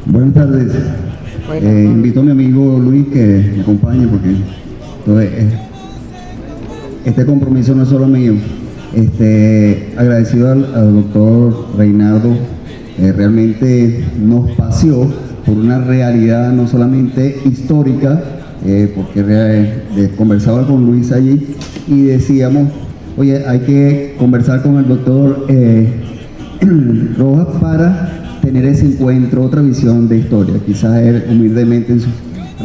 Buenas tardes. Invito a mi amigo Luis que me acompañe porque entonces, este compromiso no es solo mío. Agradecido al doctor Reinaldo, realmente nos paseó por una realidad no solamente histórica, porque conversaba con Luis allí y decíamos, oye, hay que conversar con el doctor Rojas para tener ese encuentro, otra visión de historia. Quizás él humildemente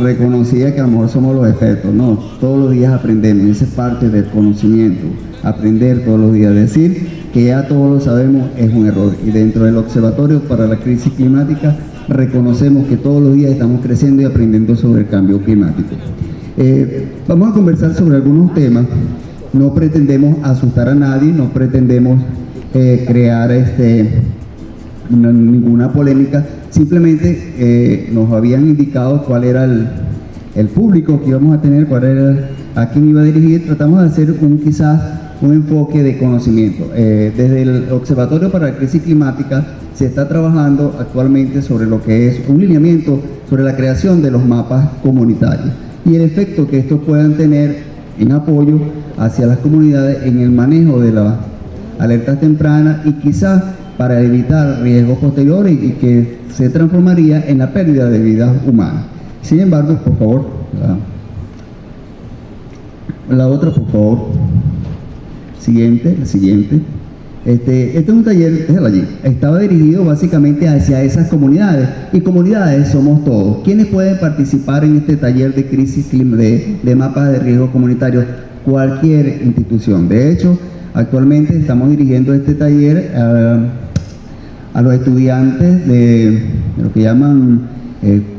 reconocía que a lo mejor somos los expertos. No, todos los días aprendemos, esa es parte del conocimiento, aprender todos los días. Decir que ya todos lo sabemos es un error, y dentro del Observatorio para la Crisis Climática reconocemos que todos los días estamos creciendo y aprendiendo sobre el cambio climático. Vamos a conversar sobre algunos temas. No pretendemos asustar a nadie, no pretendemos crear ninguna polémica, simplemente nos habían indicado cuál era el público que íbamos a tener, cuál era a quién iba a dirigir. Tratamos de hacer quizás un enfoque de conocimiento. Desde el Observatorio para la Crisis Climática se está trabajando actualmente sobre lo que es un lineamiento sobre la creación de los mapas comunitarios y el efecto que estos puedan tener en apoyo hacia las comunidades en el manejo de las alertas tempranas y quizás para evitar riesgos posteriores y que se transformaría en la pérdida de vidas humanas. Sin embargo, por favor, la otra, por favor. La siguiente. Este es un taller, déjalo allí. Estaba dirigido básicamente hacia esas comunidades, y comunidades somos todos. ¿Quiénes pueden participar en este taller de crisis de mapas de riesgo comunitarios? Cualquier institución. De hecho, actualmente estamos dirigiendo este taller a los estudiantes de lo que llaman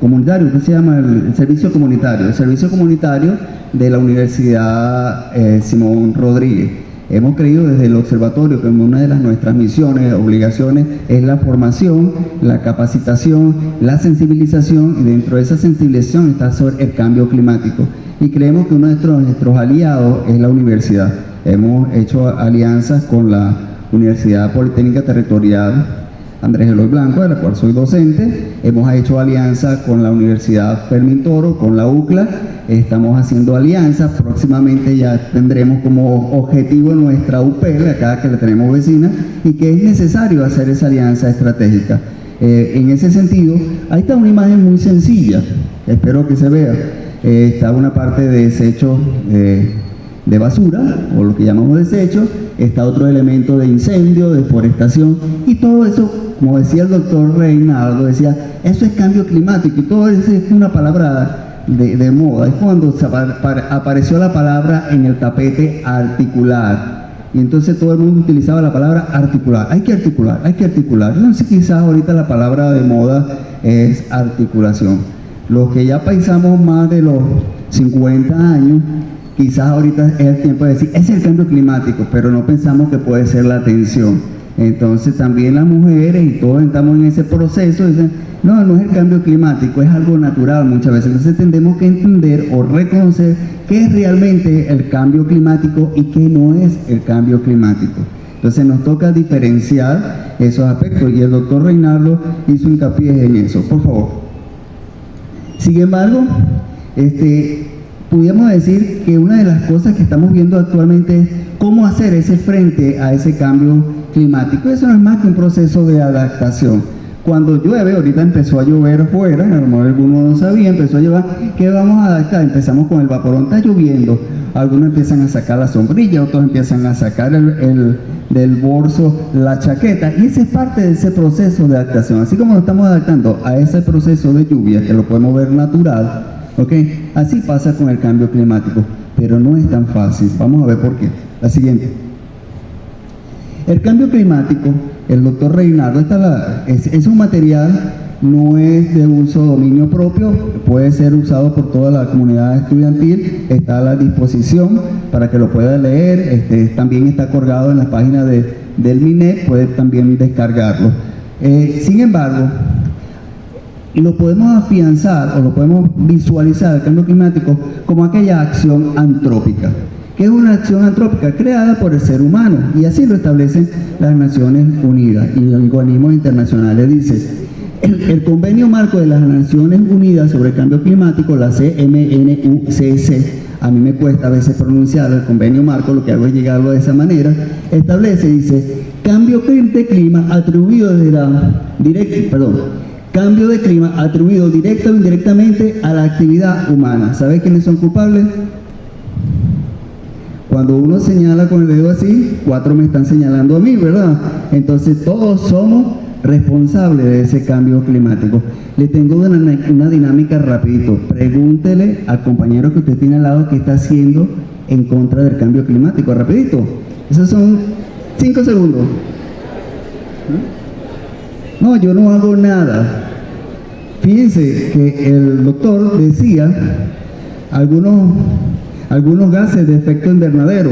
comunitario, que se llama el servicio comunitario de la Universidad Simón Rodríguez. Hemos creído desde el observatorio que una de nuestras misiones, obligaciones, es la formación, la capacitación, la sensibilización, y dentro de esa sensibilización está sobre el cambio climático. Y creemos que uno de nuestros aliados es la universidad. Hemos hecho alianzas con la Universidad Politécnica Territorial Andrés Eloy Blanco, de la cual soy docente. Hemos hecho alianza con la Universidad Fermín Toro, con la UCLA. Estamos haciendo alianzas. Próximamente ya tendremos como objetivo nuestra UPL, acá que la tenemos vecina, y que es necesario hacer esa alianza estratégica. En ese sentido, ahí está una imagen muy sencilla, espero que se vea. Está una parte de desechos de basura, o lo que llamamos desechos. Está otro elemento de incendio, deforestación, y todo eso, como decía el doctor Reinaldo, decía, eso es cambio climático, y todo eso es una palabra de moda. Es cuando apareció la palabra en el tapete articular, y entonces todo el mundo utilizaba la palabra articular. Hay que articular. No sé, quizás ahorita la palabra de moda es articulación. Los que ya pensamos más de los 50 años, quizás ahorita es el tiempo de decir, es el cambio climático, pero no pensamos que puede ser la atención. Entonces también las mujeres y todos estamos en ese proceso, dicen, no es el cambio climático, es algo natural muchas veces. Entonces tendremos que entender o reconocer qué es realmente el cambio climático y qué no es el cambio climático. Entonces nos toca diferenciar esos aspectos, y el doctor Reinaldo hizo hincapié en eso. Por favor. Sin embargo, pudiéramos decir que una de las cosas que estamos viendo actualmente es cómo hacer ese frente a ese cambio climático. Eso no es más que un proceso de adaptación. Cuando llueve, ahorita empezó a llover afuera, a lo mejor algunos no sabían, empezó a llover, ¿qué vamos a adaptar? Empezamos con el vaporón, está lloviendo, algunos empiezan a sacar la sombrilla, otros empiezan a sacar del bolso la chaqueta, y esa es parte de ese proceso de adaptación. Así como nos estamos adaptando a ese proceso de lluvia, que lo podemos ver natural, ¿okay? Así pasa con el cambio climático, pero no es tan fácil. Vamos a ver por qué. La siguiente. El cambio climático, el doctor Reinaldo, es un material, no es de uso dominio propio, puede ser usado por toda la comunidad estudiantil, está a la disposición para que lo pueda leer, también está colgado en la página del MINEC, puede también descargarlo. Sin embargo, lo podemos afianzar o lo podemos visualizar el cambio climático como aquella acción antrópica, que es una acción antrópica creada por el ser humano, y así lo establecen las Naciones Unidas y los organismos internacionales. Dice, El convenio marco de las Naciones Unidas sobre el Cambio Climático, la CMNUCC, a mí me cuesta a veces pronunciar el convenio marco, lo que hago es llegarlo de esa manera, establece, dice, cambio de clima atribuido cambio de clima atribuido directa o indirectamente a la actividad humana. ¿Sabe quiénes son culpables? Cuando uno señala con el dedo así, 4 me están señalando a mí, ¿verdad? Entonces todos somos responsables de ese cambio climático. Le tengo una dinámica rapidito. Pregúntele al compañero que usted tiene al lado qué está haciendo en contra del cambio climático. Rapidito. Esos son 5 segundos. No, yo no hago nada. Fíjense que el doctor decía algunos gases de efecto invernadero,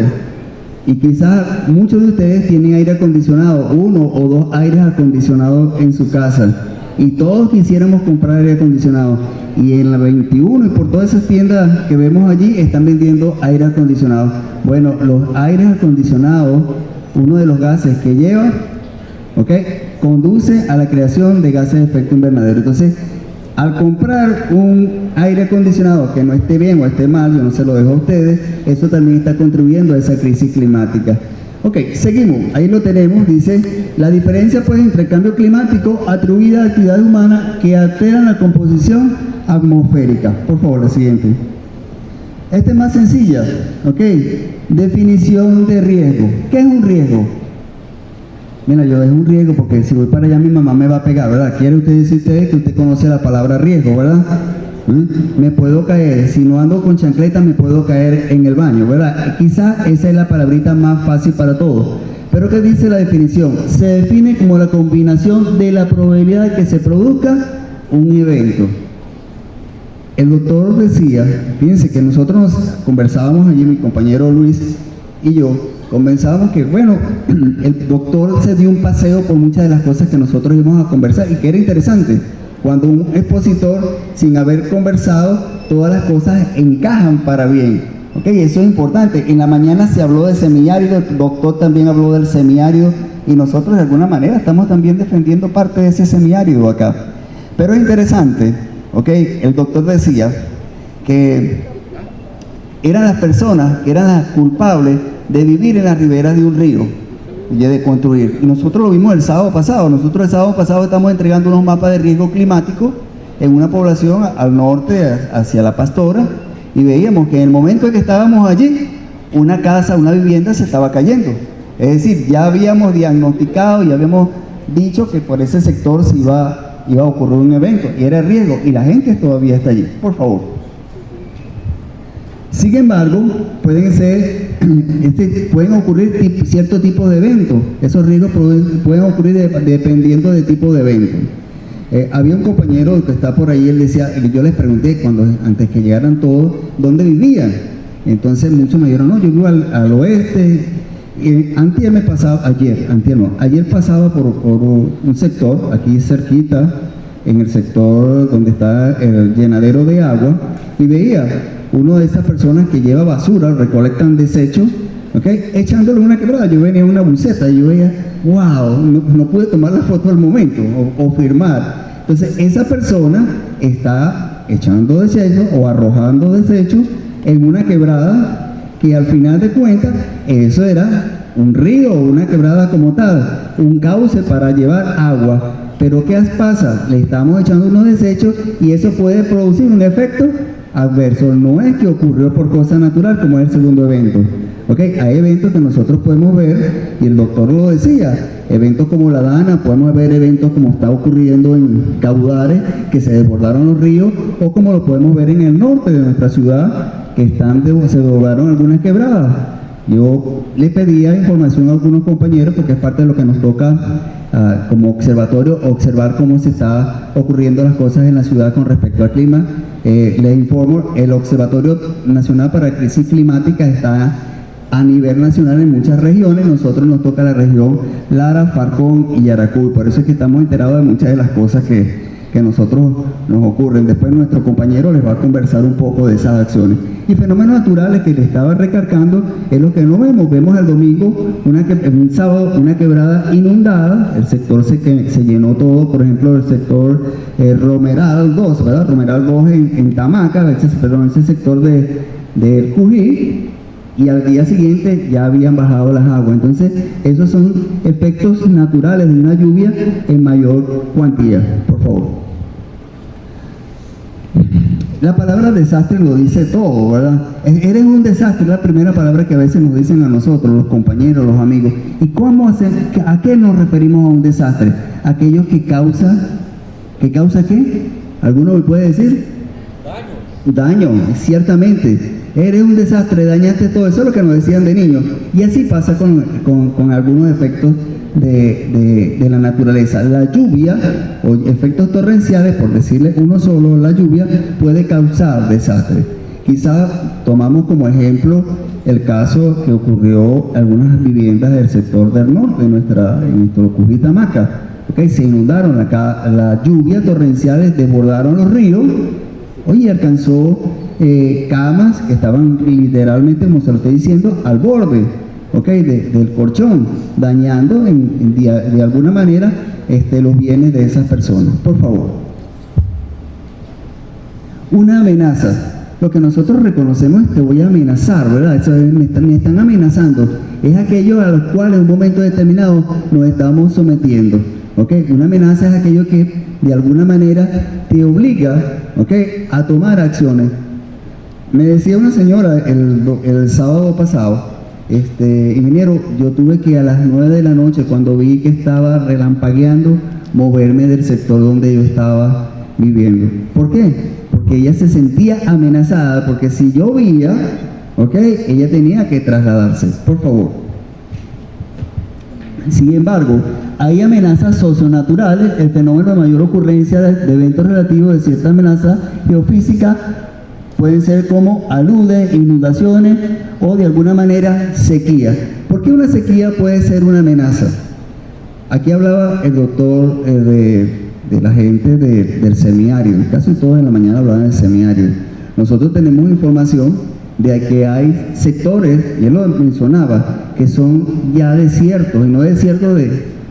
y quizás muchos de ustedes tienen aire acondicionado, 1 o 2 aires acondicionados en su casa, y todos quisiéramos comprar aire acondicionado, y en la 21 y por todas esas tiendas que vemos allí están vendiendo aire acondicionado. Bueno, los aires acondicionados, uno de los gases que lleva, conduce a la creación de gases de efecto invernadero. Entonces, al comprar un aire acondicionado que no esté bien o esté mal, yo no se lo dejo a ustedes, eso también está contribuyendo a esa crisis climática. Ok, seguimos, ahí lo tenemos, dice, la diferencia pues entre el cambio climático atribuida a actividades humanas que alteran la composición atmosférica. Por favor, la siguiente. Esta es más sencilla, ok, definición de riesgo. ¿Qué es un riesgo? Mira, yo es un riesgo porque si voy para allá mi mamá me va a pegar, ¿verdad? ¿Quiere usted decir que usted conoce la palabra riesgo, verdad? Me puedo caer, si no ando con chancleta me puedo caer en el baño, ¿verdad? Quizás esa es la palabrita más fácil para todos. Pero ¿qué dice la definición? Se define como la combinación de la probabilidad de que se produzca un evento. El doctor decía, fíjense que nosotros nos conversábamos allí, mi compañero Luis y yo, conversábamos que, bueno, el doctor se dio un paseo por muchas de las cosas que nosotros íbamos a conversar y que era interesante. Cuando un expositor, sin haber conversado, todas las cosas encajan para bien. ¿Ok? Eso es importante. En la mañana se habló del semiárido, el doctor también habló del semiárido y nosotros de alguna manera estamos también defendiendo parte de ese semiárido acá. Pero es interesante, ¿ok? El doctor decía que eran las personas que eran las culpables de vivir en la ribera de un río y de construir. Y nosotros lo vimos el sábado pasado. Nosotros el sábado pasado estamos entregando unos mapas de riesgo climático en una población al norte, hacia La Pastora, y veíamos que en el momento en que estábamos allí, una casa, una vivienda se estaba cayendo. Es decir, ya habíamos diagnosticado y habíamos dicho que por ese sector se iba a ocurrir un evento, y era riesgo, y la gente todavía está allí. Por favor. Sin embargo, pueden ocurrir cierto tipo de eventos. Esos riesgos pueden ocurrir dependiendo del tipo de evento. Había un compañero que está por ahí, él decía, yo les pregunté antes que llegaran todos, ¿dónde vivían? Entonces muchos me dijeron, no, yo vivo al oeste. Ayer pasaba por un sector, aquí cerquita, en el sector donde está el llenadero de agua, y veía uno de esas personas que lleva basura, recolectan desechos, echándole una quebrada. Yo venía en una buceta y yo veía, wow, no pude tomar la foto al momento o firmar. Entonces esa persona está echando desechos o arrojando desechos en una quebrada que al final de cuentas eso era un río o una quebrada como tal, un cauce para llevar agua. Pero ¿qué pasa? Le estamos echando unos desechos y eso puede producir un efecto adverso. No es que ocurrió por cosa natural como es el segundo evento. Hay eventos que nosotros podemos ver, y el doctor lo decía, eventos como la Dana, podemos ver eventos como está ocurriendo en caudales, que se desbordaron los ríos, o como lo podemos ver en el norte de nuestra ciudad, que se desbordaron algunas quebradas. Yo le pedía información a algunos compañeros, porque es parte de lo que nos toca como observatorio, observar cómo se está ocurriendo las cosas en la ciudad con respecto al clima. Les informo, el Observatorio Nacional para la Crisis Climática está a nivel nacional en muchas regiones. Nosotros nos toca la región Lara, Falcón y Yaracuy. Por eso es que estamos enterados de muchas de las cosas que que nosotros nos ocurren. Después nuestro compañero les va a conversar un poco de esas acciones. Y fenómenos naturales que le estaba recargando es lo que no vemos. Vemos el domingo, un sábado, una quebrada inundada, el sector se llenó todo, por ejemplo, el sector Romeral 2, ¿verdad? Romeral 2 en Tamaca, ese sector del Cují, y al día siguiente ya habían bajado las aguas. Entonces, esos son efectos naturales de una lluvia en mayor cuantía. Por favor. La palabra desastre lo dice todo, ¿verdad? Eres un desastre, es la primera palabra que a veces nos dicen a nosotros, los compañeros, los amigos. ¿Y cómo hacer? ¿A qué nos referimos a un desastre? Aquello que causa ¿qué? ¿Alguno me puede decir? Daño, ciertamente. Eres un desastre, dañaste todo. Eso es lo que nos decían de niños. Y así pasa con algunos efectos de la naturaleza. La lluvia, o efectos torrenciales, por decirle uno solo, la lluvia puede causar desastre. Quizá tomamos como ejemplo el caso que ocurrió en algunas viviendas del sector del norte, en nuestro Cují Tamaca. ¿Okay? Se inundaron, la lluvia torrenciales desbordaron los ríos. Oye, alcanzó camas que estaban literalmente, como se lo estoy diciendo, al borde, ¿okay? del colchón, dañando de alguna manera los bienes de esas personas. Por favor. Una amenaza. Lo que nosotros reconocemos es que voy a amenazar, ¿verdad? Eso es, me están amenazando. Es aquello a los cuales en un momento determinado nos estamos sometiendo. ¿Okay? Una amenaza es aquello que de alguna manera te obliga, ¿okay? a tomar acciones. Me decía una señora el sábado pasado, ingeniero, yo tuve que a las 9 de la noche, cuando vi que estaba relampagueando, moverme del sector donde yo estaba viviendo. ¿Por qué? Porque ella se sentía amenazada, porque si llovía, ¿okay? ella tenía que trasladarse. Por favor. Sin embargo, hay amenazas socionaturales, el fenómeno de mayor ocurrencia de eventos relativos de cierta amenaza geofísica pueden ser como aludes, inundaciones o de alguna manera sequía. ¿Por qué una sequía puede ser una amenaza? Aquí hablaba el doctor de la gente del semiario, casi todos en la mañana hablaban del semiario. Nosotros tenemos información de que hay sectores, y él lo mencionaba, que son ya desiertos, y no desiertos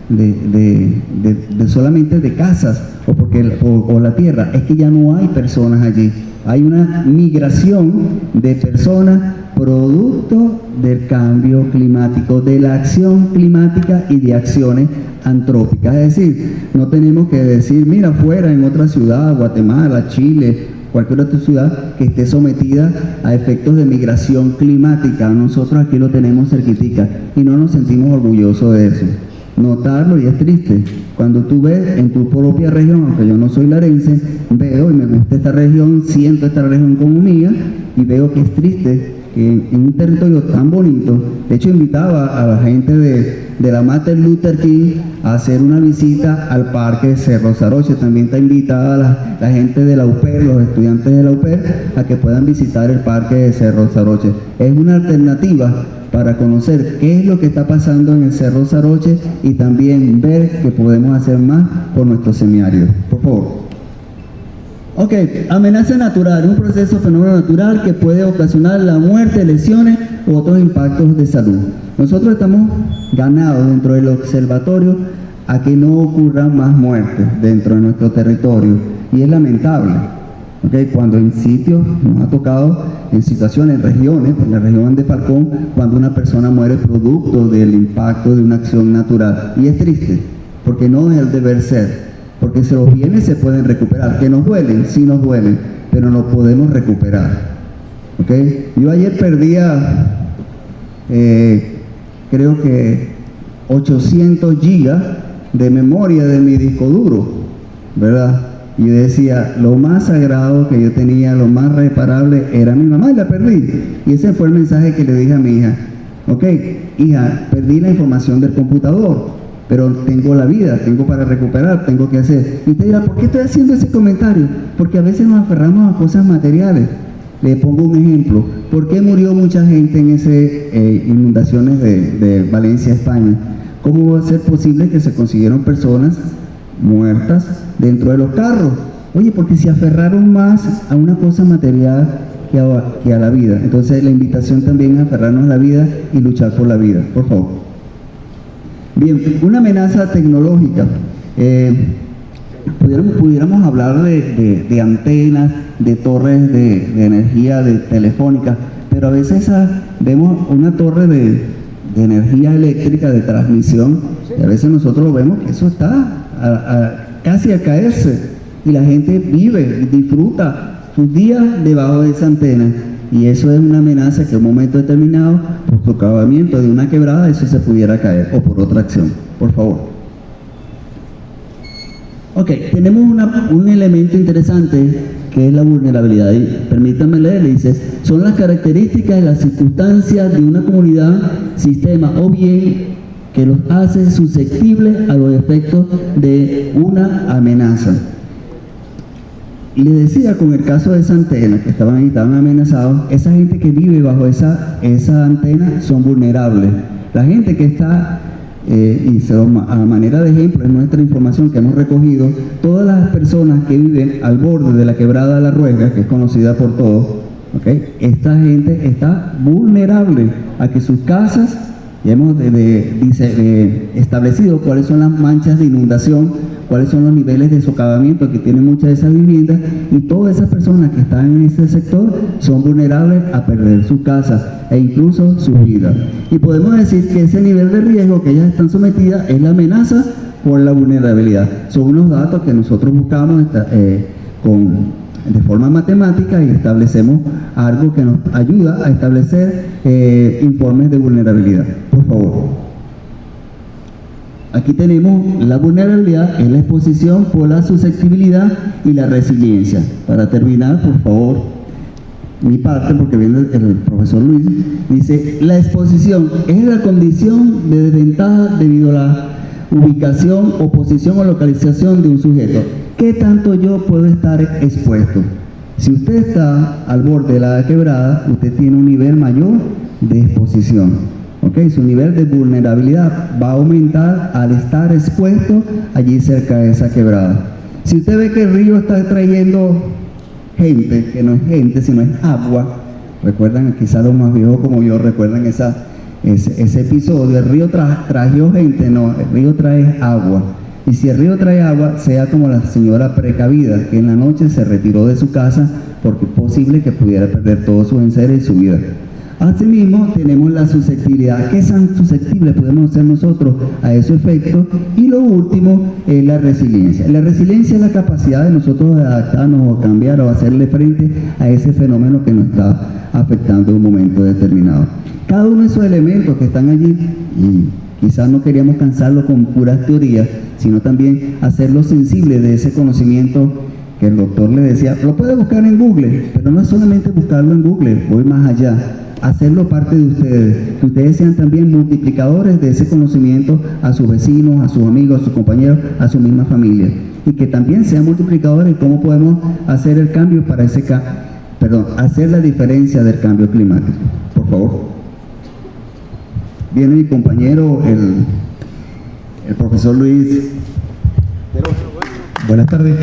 de solamente de casas o la tierra, es que ya no hay personas allí. Hay una migración de personas producto del cambio climático, de la acción climática y de acciones antrópicas. Es decir, no tenemos que decir, mira, fuera en otra ciudad, Guatemala, Chile, cualquier otra ciudad que esté sometida a efectos de migración climática. Nosotros aquí lo tenemos cerquitica y no nos sentimos orgullosos de eso. Notarlo, y es triste, cuando tú ves en tu propia región, aunque yo no soy larense, veo y me gusta esta región, siento esta región como mía, y veo que es triste que en un territorio tan bonito. De hecho, invitaba a la gente de la Martin Luther King a hacer una visita al parque Cerro Saroche. También está invitada la gente de la UPER, los estudiantes de la UPER, a que puedan visitar el parque de Cerro Saroche. Es una alternativa para conocer qué es lo que está pasando en el Cerro Saroche y también ver que podemos hacer más por nuestro semiario. Por favor. Ok, amenaza natural, un proceso fenómeno natural que puede ocasionar la muerte, lesiones u otros impactos de salud. Nosotros estamos ganados dentro del observatorio a que no ocurran más muertes dentro de nuestro territorio, y es lamentable. Okay, cuando en sitios nos ha tocado, en situaciones, en regiones, en la región de Falcón, cuando una persona muere producto del impacto de una acción natural. Y es triste, porque no es el deber ser, porque si los bienes se pueden recuperar. ¿Que nos duelen? Sí nos duelen, pero nos podemos recuperar. ¿Okay? Yo ayer perdía, creo que 800 gigas de memoria de mi disco duro, ¿verdad? Y yo decía, lo más sagrado que yo tenía, lo más reparable era mi mamá, y la perdí. Y ese fue el mensaje que le dije a mi hija. Ok, hija, perdí la información del computador, pero tengo la vida, tengo para recuperar, tengo que hacer. Y usted dirá, ¿por qué estoy haciendo ese comentario? Porque a veces nos aferramos a cosas materiales. Le pongo un ejemplo. ¿Por qué murió mucha gente en esas inundaciones de Valencia, España? ¿Cómo va a ser posible que se consiguieron personas muertas dentro de los carros. Oye, porque se aferraron más a una cosa material que a la vida. Entonces la invitación también es aferrarnos a la vida y luchar por la vida, por favor. Bien, una amenaza tecnológica. Pudiéramos hablar de antenas, de torres de energía telefónica, pero a veces vemos una torre de energía eléctrica, de transmisión, y a veces nosotros lo vemos que eso está casi a caerse, y la gente vive y disfruta sus días debajo de esa antena, y eso es una amenaza que en un momento determinado, por socavamiento de una quebrada, eso se pudiera caer, o por otra acción. Por favor. Ok, tenemos un elemento interesante que es la vulnerabilidad. Y permítanme leer, dice, son las características y las circunstancias de una comunidad, sistema o bien que los hace susceptibles a los efectos de una amenaza. Y les decía, con el caso de esa antena, que estaban amenazados, esa gente que vive bajo esa antena son vulnerables. La gente que está, y a manera de ejemplo, en nuestra información que hemos recogido, todas las personas que viven al borde de la quebrada de la Ruega, que es conocida por todos, ¿okay? Esta gente está vulnerable a que sus casas, ya hemos establecido cuáles son las manchas de inundación, cuáles son los niveles de socavamiento que tienen muchas de esas viviendas, y todas esas personas que están en ese sector son vulnerables a perder su casa e incluso su vida. Y podemos decir que ese nivel de riesgo que ellas están sometidas es la amenaza por la vulnerabilidad. Son unos datos que nosotros buscamos de forma matemática y establecemos algo que nos ayuda a establecer informes de vulnerabilidad. Por favor. Aquí tenemos la vulnerabilidad, es la exposición por la susceptibilidad y la resiliencia. Para terminar, por favor, mi parte, porque viene el profesor Luis, dice, la exposición es la condición de desventaja debido a la ubicación o posición o localización de un sujeto. ¿Qué tanto yo puedo estar expuesto? Si usted está al borde de la quebrada, usted tiene un nivel mayor de exposición. Okay, su nivel de vulnerabilidad va a aumentar al estar expuesto allí cerca de esa quebrada. Si usted ve que el río está trayendo gente, que no es gente, sino es agua, recuerdan, quizás los más viejos como yo recuerdan ese episodio, el río trajo gente, no, el río trae agua. Y si el río trae agua, sea como la señora precavida, que en la noche se retiró de su casa porque es posible que pudiera perder todos sus enseres y su vida. Asimismo, tenemos la susceptibilidad. ¿Qué tan susceptibles podemos ser nosotros a esos efectos? Y lo último es la resiliencia. La resiliencia es la capacidad de nosotros de adaptarnos o cambiar o hacerle frente a ese fenómeno que nos está afectando en un momento determinado. Cada uno de esos elementos que están allí, y quizás no queríamos cansarlo con puras teorías, sino también hacerlo sensible de ese conocimiento que el doctor le decía, lo puede buscar en Google, pero no es solamente buscarlo en Google, voy más allá. Hacerlo parte de ustedes, que ustedes sean también multiplicadores de ese conocimiento a sus vecinos, a sus amigos, a sus compañeros, a su misma familia, y que también sean multiplicadores de cómo podemos hacer el cambio para hacer la diferencia del cambio climático. Por favor. Viene mi compañero, el profesor Luis. Buenas tardes.